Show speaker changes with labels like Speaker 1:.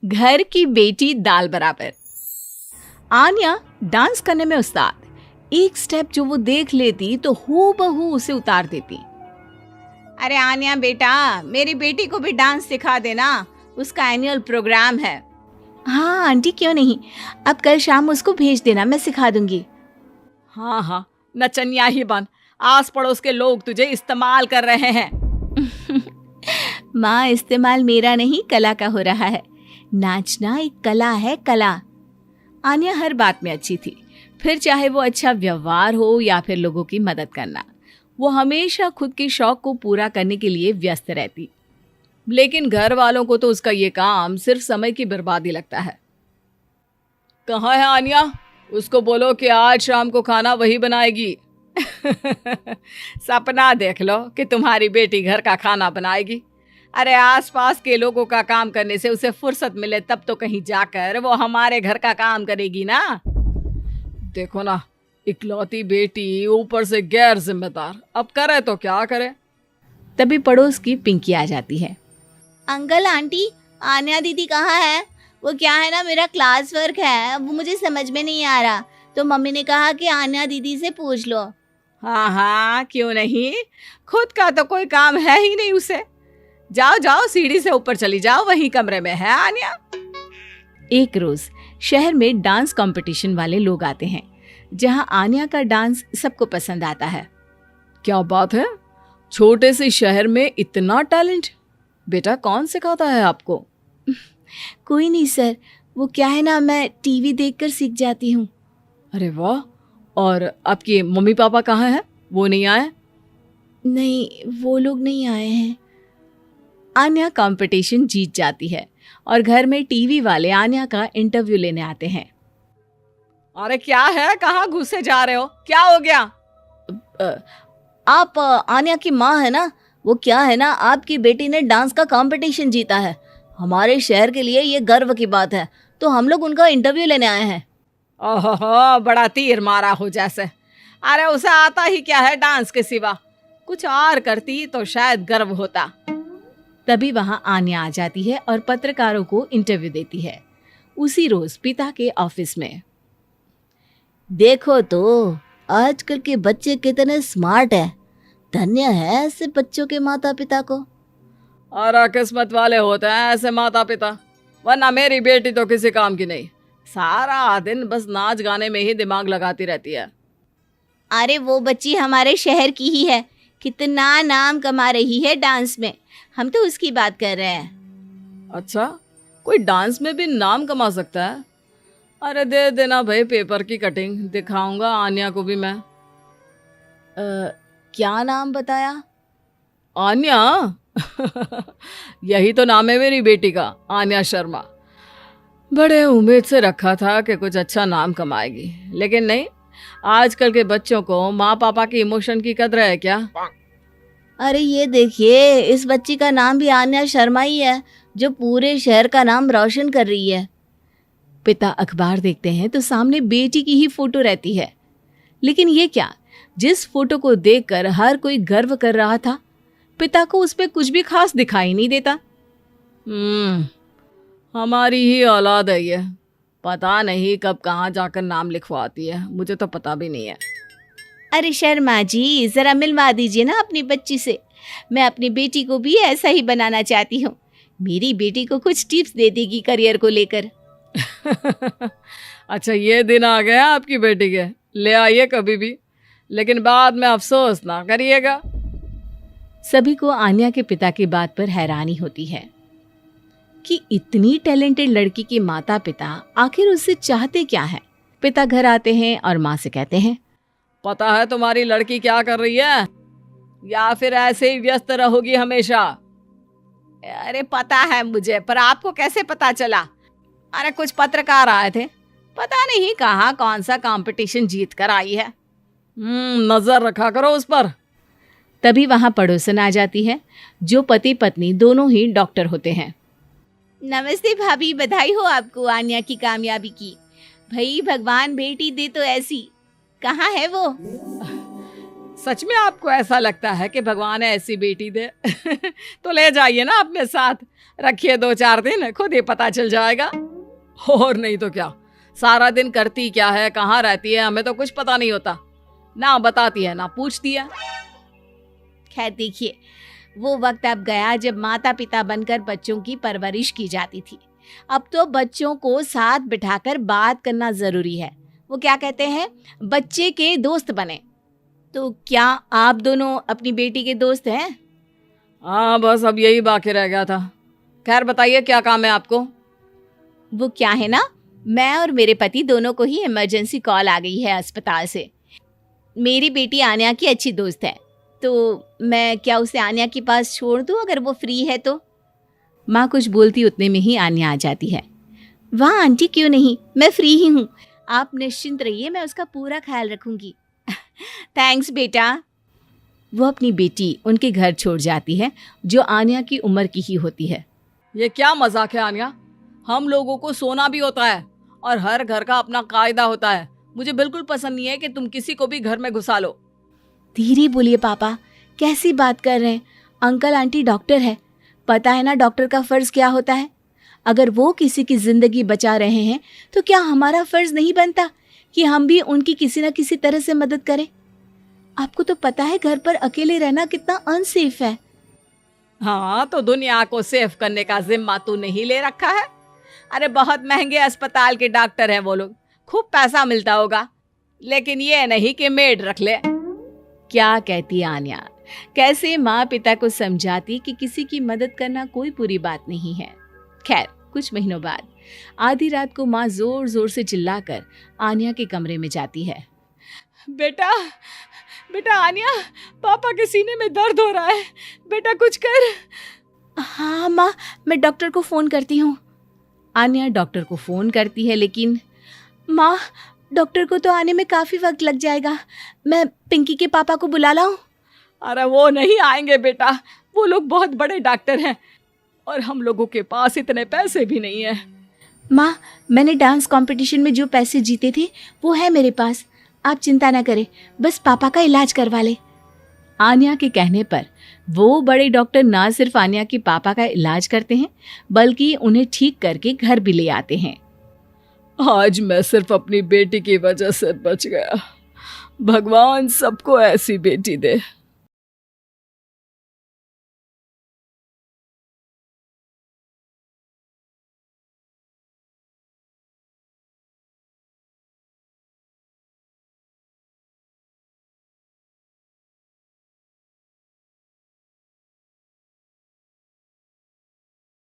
Speaker 1: घर की बेटी दाल बराबर। आन्या डांस करने में उस्ताद। एक स्टेप जो वो देख लेती तो हूबहू उसे उतार देती।
Speaker 2: अरे आन्या बेटा, मेरी बेटी को भी डांस सिखा देना, उसका एनुअल प्रोग्राम है।
Speaker 1: हाँ आंटी, क्यों नहीं, अब कल शाम उसको भेज देना, मैं सिखा दूंगी।
Speaker 2: हाँ हाँ, नचनिया ही बन, आस पड़ोस के लोग तुझे इस्तेमाल कर रहे हैं।
Speaker 1: माँ, इस्तेमाल मेरा नहीं कला का हो रहा है। नाचना एक कला है, कला। आन्या हर बात में अच्छी थी, फिर चाहे वो अच्छा व्यवहार हो या फिर लोगों की मदद करना, वो हमेशा खुद के शौक को पूरा करने के लिए व्यस्त रहती। लेकिन घर वालों को तो उसका ये काम सिर्फ समय की बर्बादी लगता है। कहाँ है आन्या? उसको बोलो कि आज शाम को खाना वही बनाएगी। सपना देख लो कि तुम्हारी बेटी घर का खाना बनाएगी। अरे आसपास के लोगों का काम करने से उसे फुर्सत मिले तब तो कहीं जाकर वो हमारे घर का काम करेगी ना। देखो ना, इकलौती बेटी, ऊपर से गैर जिम्मेदार, अब करे तो क्या करे। तभी पड़ोस की पिंकी आ जाती है।
Speaker 3: अंकल आंटी, आन्या दीदी कहाँ है? वो क्या है ना, मेरा क्लास वर्क है, वो मुझे समझ में नहीं आ रहा, तो मम्मी ने कहा कि आन्या दीदी से पूछ लो।
Speaker 2: हाँ हाँ, क्यों नहीं, खुद का तो कोई काम है ही नहीं उसे। जाओ जाओ, सीढ़ी से ऊपर चली जाओ, वही कमरे में है आन्या।
Speaker 1: एक रोज शहर में डांस कंपटीशन वाले लोग आते हैं, जहां आन्या का डांस सबको पसंद आता है।
Speaker 2: क्या बात है, छोटे से शहर में इतना टैलेंट? बेटा कौन सिखाता है आपको?
Speaker 1: कोई नहीं सर, वो क्या है ना, मैं टीवी देखकर सीख जाती हूँ।
Speaker 2: अरे वाह, और आपके मम्मी पापा कहाँ हैं? वो नहीं आए?
Speaker 1: नहीं, वो लोग नहीं आए हैं। आन्या कंपटीशन जीत जाती है और घर में टीवी वाले आन्या का इंटरव्यू लेने आते हैं।
Speaker 2: अरे क्या है, कहाँ घुसे जा रहे हो, क्या हो गया?
Speaker 3: आप आन्या की माँ है ना? वो क्या है ना, आपकी बेटी ने डांस का कंपटीशन जीता है, हमारे शहर के लिए ये गर्व की बात है, तो हम लोग उनका इंटरव्यू लेने आए हैं।
Speaker 2: ओहो, बड़ा तीर मारा हो जैसे। अरे उसे आता ही क्या है डांस के सिवा, कुछ और करती तो शायद गर्व होता।
Speaker 1: तभी वहां आन्या आ जाती है और पत्रकारों को इंटरव्यू देती है। उसी रोज पिता के ऑफिस में।
Speaker 3: देखो तो आजकल के बच्चे कितने स्मार्ट हैं, धन्य है ऐसे बच्चों के माता पिता को।
Speaker 2: और किस्मत वाले होते हैं ऐसे माता पिता, वरना मेरी बेटी तो किसी काम की नहीं, सारा दिन बस नाच गाने में ही दिमाग लगाती रहती है।
Speaker 3: अरे वो बच्ची हमारे शहर की ही है, कितना नाम कमा रही है डांस में, हम तो उसकी बात कर रहे हैं।
Speaker 2: अच्छा, कोई डांस में भी नाम कमा सकता है? अरे दे देना भाई पेपर की कटिंग, दिखाऊंगा आन्या को भी मैं।
Speaker 3: क्या नाम बताया?
Speaker 2: आन्या? यही तो नाम है मेरी बेटी का, आन्या शर्मा। बड़े उम्मीद से रखा था कि कुछ अच्छा नाम कमाएगी, लेकिन नहीं। आजकल के बच्चों को माँ पापा की इमोशन की कदर है क्या?
Speaker 3: अरे ये देखिए, इस बच्ची का नाम भी आन्या शर्मा ही है, जो पूरे शहर का नाम रोशन कर रही है।
Speaker 1: पिता अखबार देखते हैं तो सामने बेटी की ही फोटो रहती है। लेकिन ये क्या, जिस फोटो को देखकर हर कोई गर्व कर रहा था, पिता को उस पे कुछ भी खास दिखाई नहीं देता।
Speaker 2: हमारी ही औलाद है ये, पता नहीं कब कहाँ जाकर नाम लिखवाती है, मुझे तो पता भी नहीं है।
Speaker 3: अरे शर्मा जी, जरा मिलवा दीजिए ना अपनी बच्ची से, मैं अपनी बेटी को भी ऐसा ही बनाना चाहती हूँ। मेरी बेटी को कुछ टिप्स दे देगी करियर को लेकर।
Speaker 2: अच्छा, ये दिन आ गया आपकी बेटी के, ले आइए कभी भी, लेकिन बाद में अफसोस ना करिएगा।
Speaker 1: सभी को आन्या के पिता की बात पर हैरानी होती है कि इतनी टैलेंटेड लड़की के माता पिता आखिर उससे चाहते क्या है। पिता घर आते हैं और माँ से कहते हैं,
Speaker 2: पता है तुम्हारी लड़की क्या कर रही है, या फिर ऐसे ही व्यस्त रहोगी हमेशा? अरे पता है मुझे, पर आपको कैसे पता चला? अरे कुछ पत्रकार आए थे, पता नहीं कहाँ कौन सा कंपटीशन जीत कर आई है। नजर रखा करो उस पर।
Speaker 1: तभी वहां पड़ोसन आ जाती है, जो पति पत्नी दोनों ही डॉक्टर होते हैं।
Speaker 3: नमस्ते भाभी, बधाई हो आपको आन्या की कामयाबी की। भाई भगवान बेटी दे तो ऐसी। कहाँ है वो?
Speaker 2: सच में आपको ऐसा लगता है कि भगवान ऐसी बेटी दे तो ले जाइए ना अपने साथ, रखिए 2-4 दिन, खुद ही पता चल जाएगा। और नहीं तो क्या, सारा दिन करती क्या है, कहाँ रहती है, हमें तो कुछ पता नहीं होता, ना बताती है ना पूछती है।
Speaker 3: खैर देखिए, वो वक्त अब गया जब माता पिता बनकर बच्चों की परवरिश की जाती थी। अब तो बच्चों को साथ बिठाकर बात करना जरूरी है। वो क्या कहते हैं, बच्चे के दोस्त बने। तो क्या आप दोनों अपनी बेटी के दोस्त हैं?
Speaker 2: हाँ, बस अब यही बाकी रह गया था। खैर बताइए, क्या काम है आपको?
Speaker 3: वो क्या है ना, मैं और मेरे पति दोनों को ही इमरजेंसी कॉल आ गई है अस्पताल से। मेरी बेटी आन्या की अच्छी दोस्त है, तो मैं क्या उसे आन्या के पास छोड़ दूं अगर वो फ्री है तो?
Speaker 1: माँ कुछ बोलती उतने में ही आन्या आ जाती है।
Speaker 3: वाह आंटी, क्यों नहीं, मैं फ्री ही हूँ, आप निश्चिंत रहिए, मैं उसका पूरा ख्याल रखूंगी। थैंक्स बेटा।
Speaker 1: वो अपनी बेटी उनके घर छोड़ जाती है, जो आन्या की उम्र की ही होती है।
Speaker 2: ये क्या मजाक है आन्या? हम लोगों को सोना भी होता है और हर घर का अपना कायदा होता है। मुझे बिल्कुल पसंद नहीं है कि तुम किसी को भी घर में घुसा लो।
Speaker 1: धीरे बोलिए पापा, कैसी बात कर रहे हैं? अंकल आंटी डॉक्टर है, पता है ना डॉक्टर का फर्ज क्या होता है। अगर वो किसी की जिंदगी बचा रहे हैं तो क्या हमारा फर्ज नहीं बनता कि हम भी उनकी किसी न किसी तरह से मदद करें? आपको तो पता है घर पर अकेले रहना कितना अनसेफ है।
Speaker 2: हाँ, तो दुनिया को सेफ करने का जिम्मा तू नहीं ले रखा है? अरे बहुत महंगे अस्पताल के डॉक्टर हैं वो लोग, खूब पैसा मिलता होगा, लेकिन ये नहीं कि मेड रख ले।
Speaker 1: क्या कहती आन्या, कैसे माँ पिता को समझाती कि किसी की मदद करना कोई बुरी बात नहीं है। खैर कुछ महीनों बाद आधी रात को माँ जोर जोर से चिल्लाकर आन्या के कमरे में जाती है।
Speaker 2: बेटा बेटा आन्या, पापा के सीने में दर्द हो रहा है, बेटा कुछ कर।
Speaker 1: हाँ माँ, मैं डॉक्टर को फोन करती हूँ। आन्या डॉक्टर को फोन करती है, लेकिन माँ डॉक्टर को तो आने में काफी वक्त लग जाएगा, मैं पिंकी के पापा को बुला लाऊं?
Speaker 2: अरे वो नहीं आएंगे बेटा, वो लोग बहुत बड़े डॉक्टर हैं और हम लोगों के पास इतने पैसे भी नहीं है।
Speaker 1: माँ, मैंने डांस कंपटीशन में जो पैसे जीते थे वो है मेरे पास, आप चिंता ना करें, बस पापा का इलाज करवा ले। आन्या के कहने पर वो बड़े डॉक्टर ना सिर्फ आन्या के पापा का इलाज करते हैं, बल्कि उन्हें ठीक करके घर भी ले आते हैं।
Speaker 2: आज मैं सिर्फ अपनी बेटी की वजह से बच गया। भगवान सबको ऐसी बेटी दे।